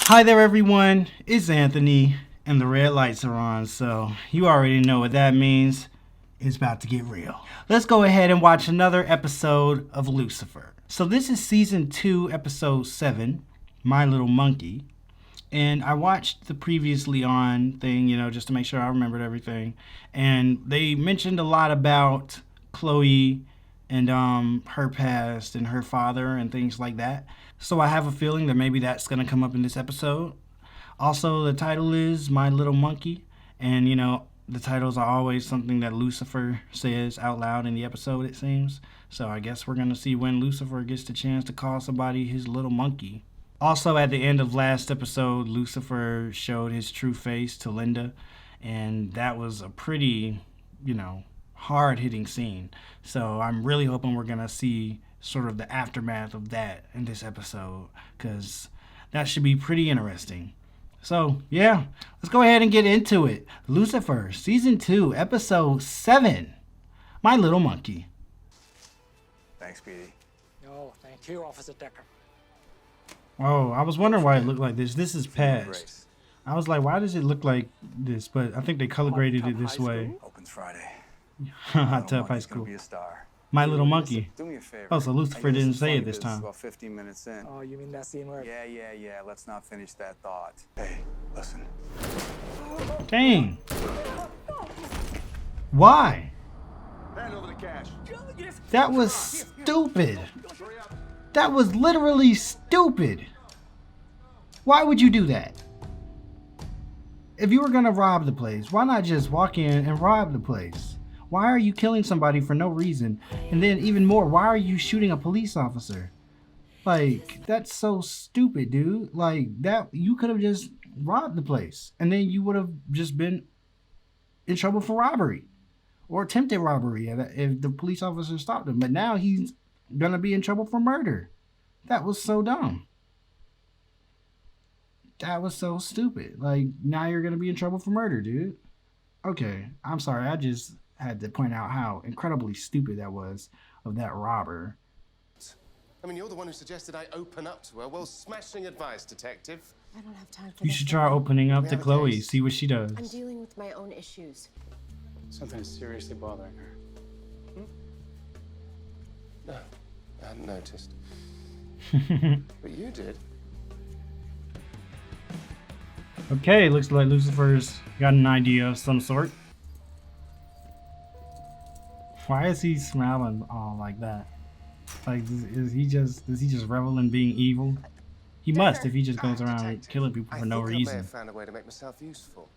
Hi there everyone, it's Anthony, and the red lights are on, so you already know what that means. It's about to get real. Let's go ahead and watch another episode of Lucifer. So this is season 2, episode 7, My Little Monkey. And I watched the previously on thing, just to make sure I remembered everything. And they mentioned a lot about Chloe and her past and her father and things like that. So I have a feeling that maybe that's going to come up in this episode. Also, the title is My Little Monkey. And, the titles are always something that Lucifer says out loud in the episode, it seems. So I guess we're going to see when Lucifer gets the chance to call somebody his little monkey. Also, at the end of last episode, Lucifer showed his true face to Linda. And that was a pretty, hard-hitting scene. So I'm really hoping we're going to see sort of the aftermath of that in this episode, because that should be pretty interesting. So, yeah, let's go ahead and get into it. Lucifer, Season 2, Episode 7, My Little Monkey. Thanks, Petey. No, thank you, Officer Decker. Oh, I was wondering why it looked like this. This is past. I was like, why does it look like this? But I think they color graded it this way. Opens Friday. Hot Tub High School. Be a star. My Little Monkey. Do me a favor. Oh, so Lucifer didn't say it this time. About 15 minutes in. Oh, you mean that scene where... Yeah. Let's not finish that thought. Hey, listen. Dang. Why? Hand over the cash. That was stupid. That was literally stupid. Why would you do that? If you were gonna rob the place, why not just walk in and rob the place? Why are you killing somebody for no reason? And then even more, why are you shooting a police officer? Like, that's so stupid, dude. Like, that you could have just robbed the place and then you would have just been in trouble for robbery or attempted robbery if the police officer stopped him. But now he's gonna be in trouble for murder. That was so dumb. That was so stupid. Like, now you're gonna be in trouble for murder, dude. Okay, I'm sorry. I just had to point out how incredibly stupid that was of that robber. I mean, you're the one who suggested I open up to her. Well, smashing advice, detective. I don't have time for You this should try right now. opening up We to have a Chloe, case. see what she does. I'm dealing with my own issues. Something is seriously bothering her. No, I hadn't noticed. But you did. Okay, looks like Lucifer's got an idea of some sort. Why is he smiling all like that? Like, does he just revel in being evil? He must if he just goes around Detective, killing people for no I may reason. have found a way to make myself useful.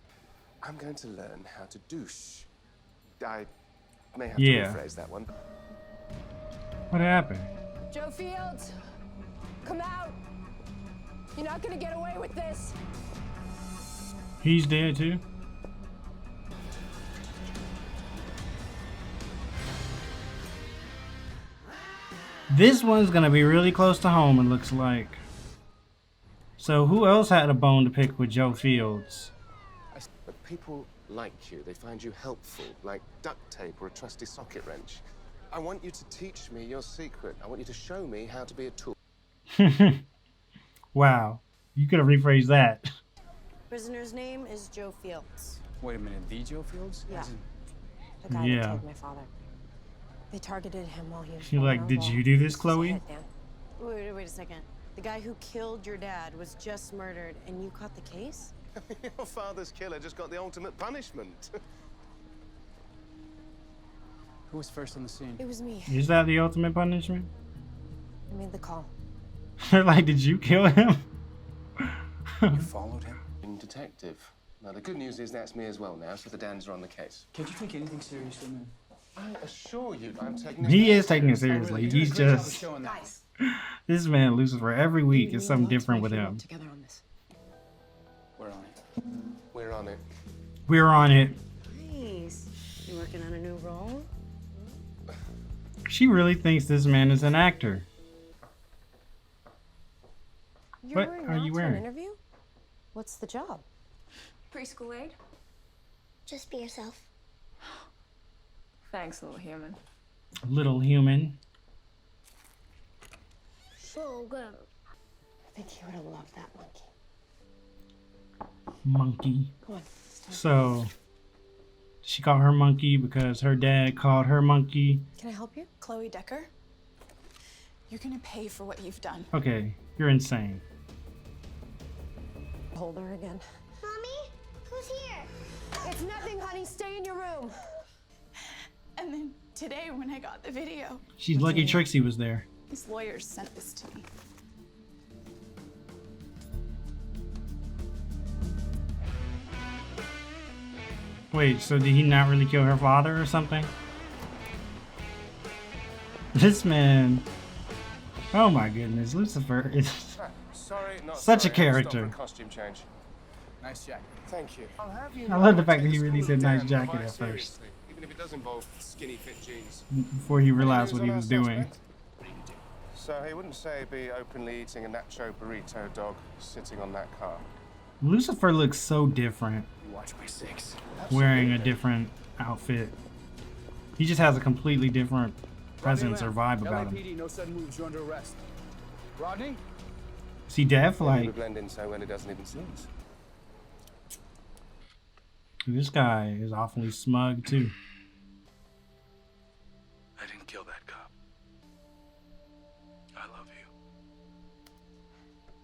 I'm going to learn how to douche. I may have to rephrase that one. What happened? Joe Fields, come out. You're not gonna get away with this. He's dead too? This one's gonna be really close to home, it looks like. So who else had a bone to pick with Joe Fields? But people like you. They find you helpful, like duct tape or a trusty socket wrench. I want you to teach me your secret. I want you to show me how to be a tool. Wow, you could have rephrased that. Prisoner's name is Joe Fields. Wait a minute, the Joe Fields? Yeah. As in- The guy Yeah. that killed my father. They targeted him while he was She's like, did you do this, Chloe? Wait a second. The guy who killed your dad was just murdered, and you caught the case? Your father's killer just got the ultimate punishment. Who was first on the scene? It was me. Is that the ultimate punishment? I made the call. They're like, did you kill him? You followed him? Detective. Now, the good news is that's me as well now, so the Dans are on the case. Can't you take anything seriously, man? I assure you, I'm taking this. He is taking it seriously. You're doing a He's great job of just, showing that. this man Lucifer, every week is something Let's different work with him. Together on this. We're on it. We're on it. We're on it. Nice. You working on a new role? She really thinks this man is an actor. You're What wearing are you that to wearing? an interview? What's the job? Preschool aide? Just be yourself. Thanks, little human. Little human. So good. I think he would have loved that monkey. Monkey. So she called her monkey because her dad called her monkey. Can I help you? Chloe Decker, you're gonna pay for what you've done. Okay, you're insane. Hold her again. Mommy? Who's here? It's nothing, honey. Stay in your room. And then today when I got the video, She's lucky Trixie was there. his lawyers sent this to me. Wait, so did he not really kill her father or something? This man. Oh my goodness, Lucifer is Sorry, not such a sorry. I stopped character. for a costume change. Nice jacket. Thank you. I love the fact that he really said nice jacket at first, Even if it does involve skinny fit jeans. before he realized what he was doing. So he wouldn't say be openly eating a nacho burrito dog sitting on that car. Lucifer looks so different, Watch my six. wearing a different outfit. He just has a completely different presence or vibe about him. LAPD, no sudden moves. You're under arrest. Rodney? Is he deaf? Maybe Like, we blend in so well it doesn't even sneeze. this guy is awfully smug too. I didn't kill that cop. I love you.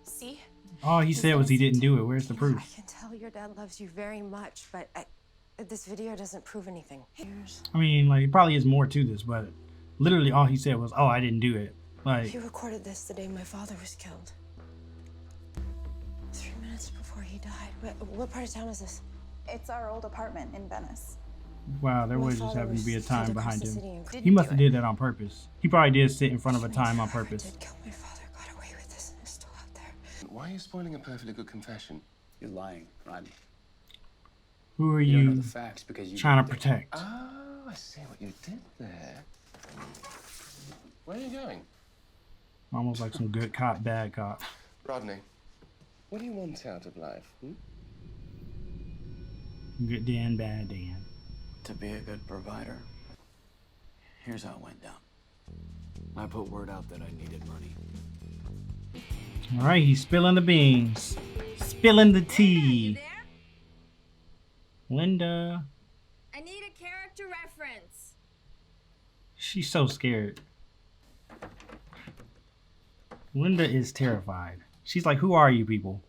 See? All he said was he didn't do it. Where's the I proof? can tell your dad loves you very much, but this video doesn't prove anything. Here's... I mean, like, it probably is more to this, but literally all he said was, "Oh, I didn't do it." Like, He recorded this the day my father was killed. 3 minutes before he died. What part of town is this? It's our old apartment in Venice. wow, there My was just father happened to be a was time killed across behind the him. city and He must have did that on purpose. He probably did sit in front of a time on Whoever purpose. did kill my father got away with this and is still out there. Why are you spoiling a perfectly good confession? You're lying, Rodney. Who are You don't know you the facts because you trying to did it. protect? Oh, I see what you did there. Where are you going? Almost like some good cop, bad cop. Rodney, what do you want out of life? Hmm? Good Dan, bad Dan. To be a good provider. Here's how it went down. I put word out that I needed money. All right, he's spilling the beans, spilling the tea. Linda, I need a character reference. she's so scared. Linda is terrified. She's like, "Who are you people?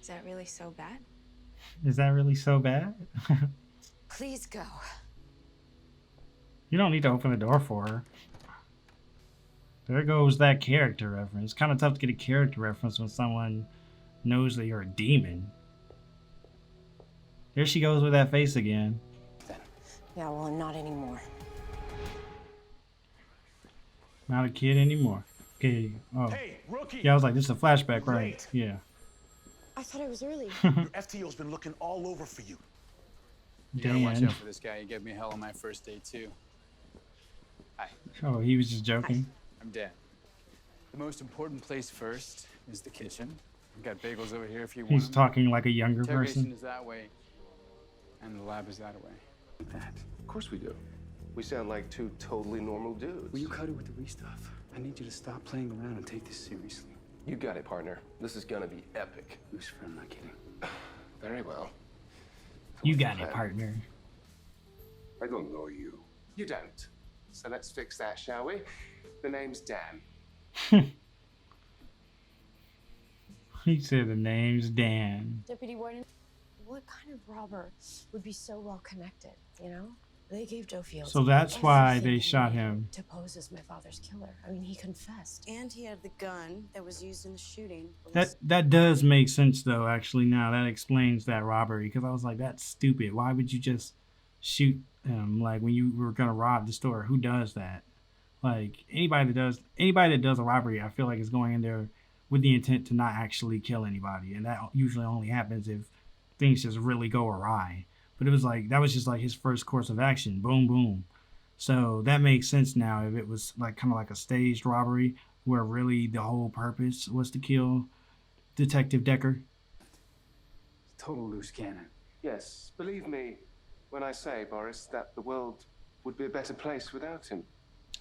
Is that really so bad? Is that really so bad?" Please go. You don't need to open the door for her. There goes that character reference. Kind of tough to get a character reference when someone knows that you're a demon. There she goes with that face again. Yeah, well, not anymore. Not a kid anymore. Okay. Oh. Hey, rookie! Yeah, I was like, this is a flashback, right? Yeah. I thought it was early. Your FTO's been looking all over for you. You gotta watch Dan. out for this guy. He gave me hell on my first date, too. Hi, Oh, he was just joking. I'm Dan. The most important place first is the kitchen. I've got bagels over here if you want He's 'em. talking like a younger Interrogation person. is that way, and the lab is that way. Like that. Of course we do. We sound like two totally normal dudes. Will you cut it with the re-stuff? I need you to stop playing around and take this seriously. You got it, partner. This is gonna be epic. Lucifer, I'm not kidding. Very well. You got it, partner. I don't know you. You don't. So let's fix that, shall we? The name's Dan. He said the name's Dan. Deputy Warden, what kind of robber would be so well connected, you know? They gave Joe Fields. So that's why everything they he shot needed him. to pose as my father's killer. I mean, he confessed. And he had the gun that was used in the shooting. That does make sense though. Actually, now that explains that robbery. Because I was like, that's stupid. Why would you just shoot him? Like when you were gonna rob the store, who does that? Like anybody that does a robbery, I feel like is going in there with the intent to not actually kill anybody, and that usually only happens if things just really go awry. But it was like that was just like his first course of action. Boom, boom. So that makes sense now. If it was like kind of like a staged robbery where really the whole purpose was to kill Detective Decker. Total loose cannon. Yes, believe me when I say, Boris, that the world would be a better place without him.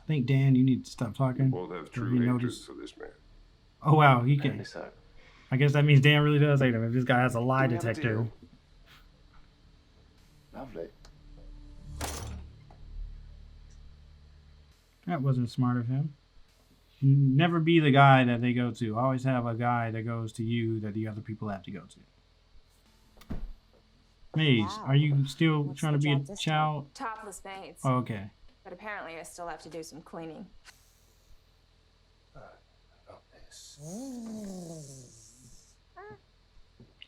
I think Dan, you need to stop talking. Both have Or true he hatred noticed. for this man. Oh wow, he can. Apparently so. I guess that means Dan really does hate him if this guy has a lie Do we have a detector. deal? Lovely. That wasn't smart of him. Never be the guy that they go to. Always have a guy that goes to you that the other people have to go to. Maze, Wow. are you still What's trying to the be a job this time? child? Topless maids. Oh, okay. But apparently I still have to do some cleaning. Not this.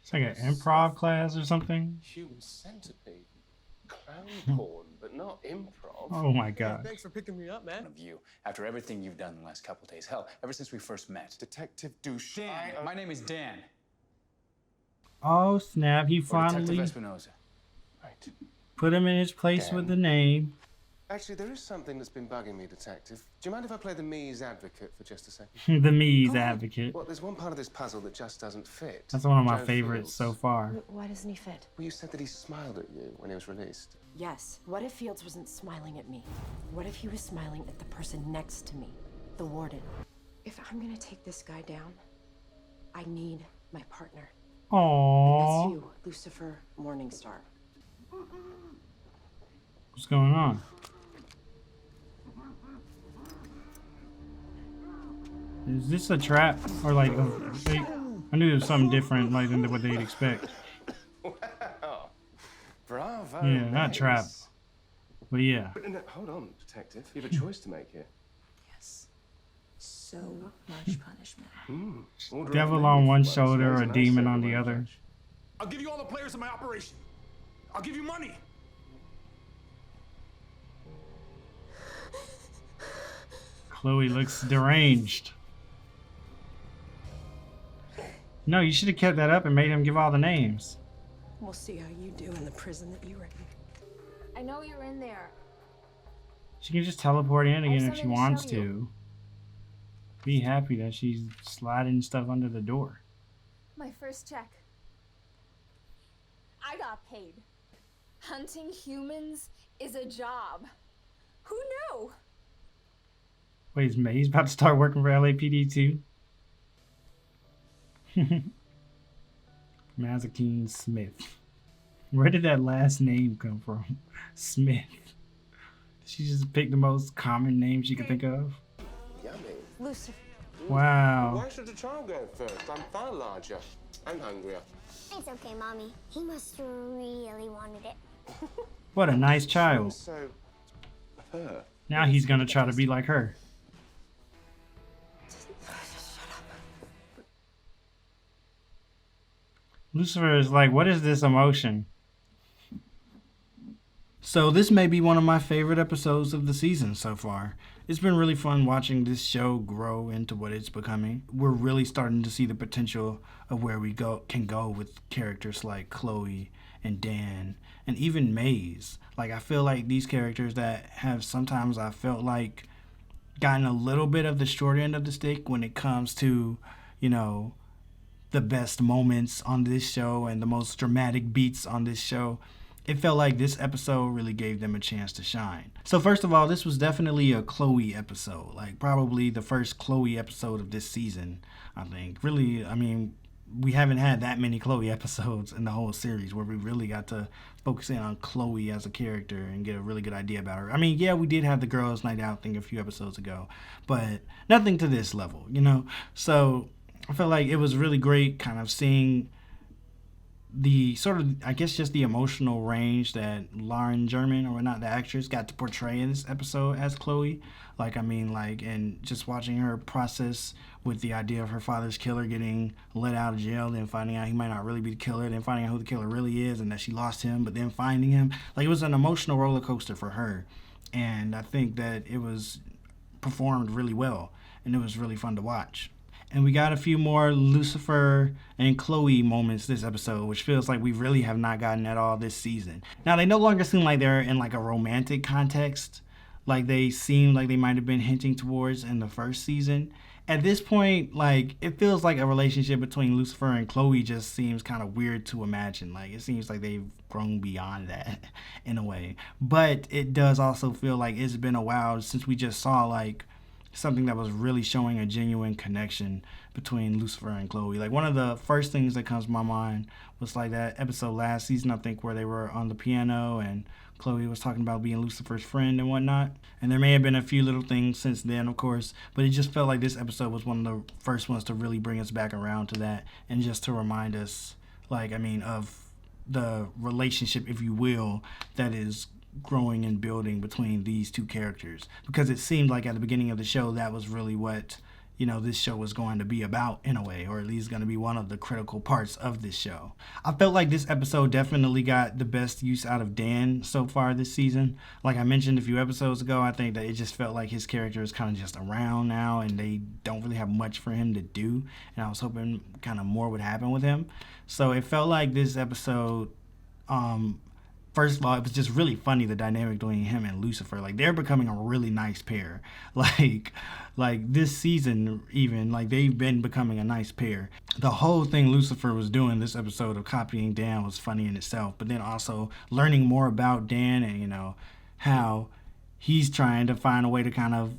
It's like an improv class or something. Human centipede. Clown porn, but not improv. Oh my god. Thanks for picking me up, man. Of you, after everything you've done in the last couple days. Hell, ever since we first met. Detective Douche. Dan, my name is Dan. Oh snap, he Or Detective finally Espinosa. Right. put him in his place Dan. with the name. Actually, there is something that's been bugging me, Detective. Do you mind if I play the me's advocate for just a second? The Me's advocate. Well, there's one part of this puzzle that just doesn't fit. That's one of my Joe favorites so Fields. far. Why doesn't he fit? Well, you said that he smiled at you when he was released. Yes. What if Fields wasn't smiling at me? What if he was smiling at the person next to me, the warden? If I'm gonna take this guy down, I need my partner. Aww. That's you, Lucifer Morningstar. What's going on? Is this a trap or like a fake? I knew there was something different like than what they'd expect. Wow. Bravo. Yeah, not Maze. trap. But yeah. But no, hold on, Detective. You have a choice to make here. Yes. So much punishment. Order Devil of on menu one for shoulder Maze, or and I demon say on we the won't other. judge. I'll give you all the players in my operation. I'll give you money. Chloe looks deranged. No, you should have kept that up and made him give all the names. We'll see how you do in the prison that you were in. I know you're in there. She can just teleport in again if she something to wants show to. you. Be happy that she's sliding stuff under the door. My first check. I got paid. Hunting humans is a job. Who knew? Wait, is Maze about to start working for LAPD too? Mazakine Smith. Where did that last name come from? Smith. She just picked the most common name she could think of. Yummy. Lucifer. Wow. Why should the child go first? I'm far larger. I'm hungrier. It's okay, Mommy. He must have really wanted it. What a nice child. So, her. Now he's gonna try to be like her. Lucifer is like, what is this emotion? So this may be one of my favorite episodes of the season so far. It's been really fun watching this show grow into what it's becoming. We're really starting to see the potential of where we can go with characters like Chloe and Dan and even Maze. Like, I feel like these characters that have sometimes I felt like gotten a little bit of the short end of the stick when it comes to, you know, the best moments on this show and the most dramatic beats on this show. It felt like this episode really gave them a chance to shine. So first of all, this was definitely a Chloe episode. Like, probably the first Chloe episode of this season, I think. Really, I mean, we haven't had that many Chloe episodes in the whole series where we really got to focus in on Chloe as a character and get a really good idea about her. I mean, yeah, we did have the Girls' Night Out thing a few episodes ago, but nothing to this level, you know? So I felt like it was really great kind of seeing the sort of, I guess, just the emotional range that Lauren German, or not, the actress, got to portray in this episode as Chloe. Like, I mean, like, and just watching her process with the idea of her father's killer getting let out of jail, then finding out he might not really be the killer, then finding out who the killer really is and that she lost him, but then finding him. Like, it was an emotional roller coaster for her. And I think that it was performed really well, and it was really fun to watch. And we got a few more Lucifer and Chloe moments this episode, which feels like we really have not gotten at all this season. Now, they no longer seem like they're in like a romantic context, like they seem like they might have been hinting towards in the first season. At this point, like, it feels like a relationship between Lucifer and Chloe just seems kind of weird to imagine. Like, it seems like they've grown beyond that in a way. But it does also feel like it's been a while since we just saw, like, something that was really showing a genuine connection between Lucifer and Chloe. Like, one of the first things that comes to my mind was like that episode last season, I think, where they were on the piano and Chloe was talking about being Lucifer's friend and whatnot. And there may have been a few little things since then, of course, but it just felt like this episode was one of the first ones to really bring us back around to that, and just to remind us, like, I mean, of the relationship, if you will, that is growing and building between these two characters. Because it seemed like at the beginning of the show, that was really what, you know, this show was going to be about in a way, or at least going to be one of the critical parts of this show. I felt like this episode definitely got the best use out of Dan so far this season. Like I mentioned a few episodes ago, I think that it just felt like his character is kind of just around now and they don't really have much for him to do. And I was hoping kind of more would happen with him. So it felt like this episode, first of all, it was just really funny, the dynamic between him and Lucifer. Like, they're becoming a really nice pair. Like this season, even, like, they've been becoming a nice pair. The whole thing Lucifer was doing this episode of copying Dan was funny in itself, but then also learning more about Dan and, you know, how he's trying to find a way to kind of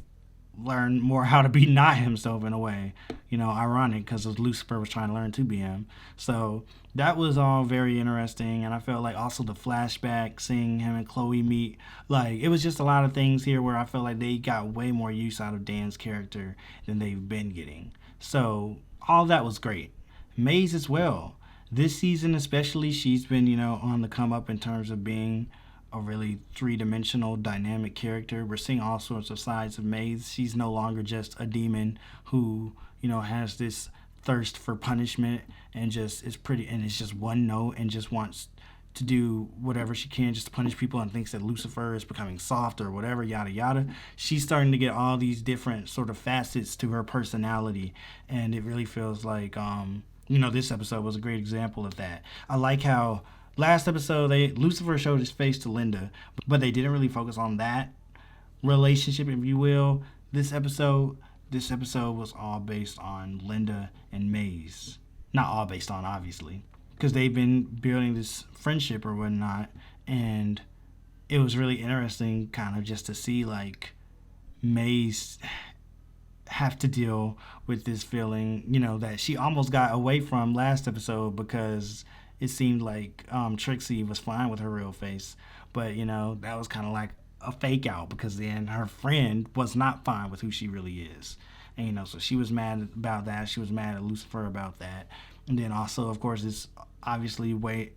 learn more how to be not himself in a way. You know, ironic because Lucifer was trying to learn to be him. So that was all very interesting, and I felt like also the flashback, seeing him and Chloe meet, like, it was just a lot of things here where I felt like they got way more use out of Dan's character than they've been getting. So all that was great. Maze as well. This season especially, she's been, you know, on the come up in terms of being a really three-dimensional dynamic character. We're seeing all sorts of sides of Maze. She's no longer just a demon who, you know, has this thirst for punishment and just is pretty, and it's just one note and just wants to do whatever she can just to punish people and thinks that Lucifer is becoming soft or whatever, yada yada. She's starting to get all these different sort of facets to her personality, and it really feels like you know, this episode was a great example of that. I like how last episode Lucifer showed his face to Linda, but they didn't really focus on that relationship, if you will. This episode was all based on Linda and Maze. Not all based on, obviously, because they've been building this friendship or whatnot, and it was really interesting kind of just to see, like, Maze have to deal with this feeling, you know, that she almost got away from last episode because it seemed like Trixie was fine with her real face, but, you know, that was kind of like a fake out because then her friend was not fine with who she really is. And, you know, so she was mad about that. She was mad at Lucifer about that. And then also, of course, it's obviously weighed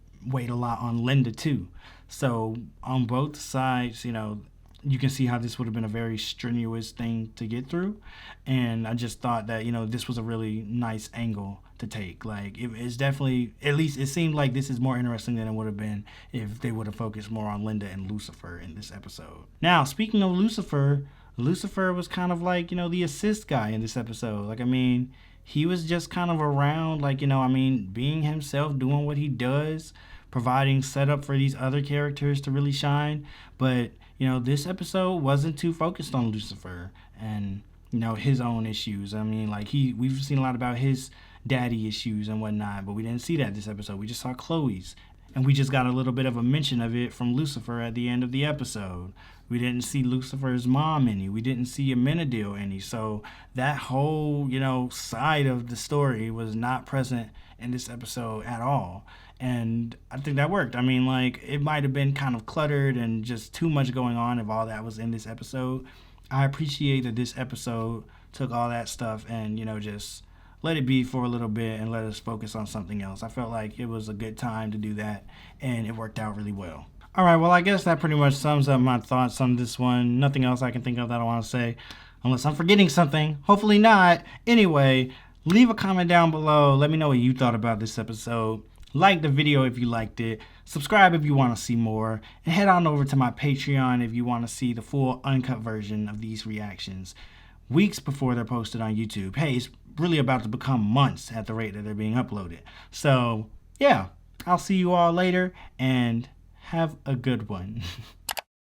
a lot on Linda too. So on both sides, you know, you can see how this would have been a very strenuous thing to get through. And I just thought that, you know, this was a really nice angle to take. Like, it's definitely, at least it seemed like this is more interesting than it would have been if they would have focused more on Linda and Lucifer in this episode. Now, speaking of Lucifer was kind of like, you know, the assist guy in this episode. Like, I mean, he was just kind of around, like, you know, I mean, being himself, doing what he does, providing setup for these other characters to really shine. But, you know, this episode wasn't too focused on Lucifer and, you know, his own issues. I mean, like, we've seen a lot about his daddy issues and whatnot, but we didn't see that this episode. We just saw Chloe's, and we just got a little bit of a mention of it from Lucifer at the end of the episode. We didn't see Lucifer's mom any. We didn't see Amenadiel any. So that whole, you know, side of the story was not present in this episode at all. And I think that worked. I mean, like, it might have been kind of cluttered and just too much going on if all that was in this episode. I appreciate that this episode took all that stuff and, you know, just let it be for a little bit and let us focus on something else. I felt like it was a good time to do that, and it worked out really well. All right, well, I guess that pretty much sums up my thoughts on this one. Nothing else I can think of that I want to say, unless I'm forgetting something. Hopefully not. Anyway, leave a comment down below. Let me know what you thought about this episode. Like the video if you liked it. Subscribe if you want to see more. And head on over to my Patreon if you want to see the full uncut version of these reactions weeks before they're posted on YouTube. Hey, it's really about to become months at the rate that they're being uploaded. So, yeah, I'll see you all later, and have a good one.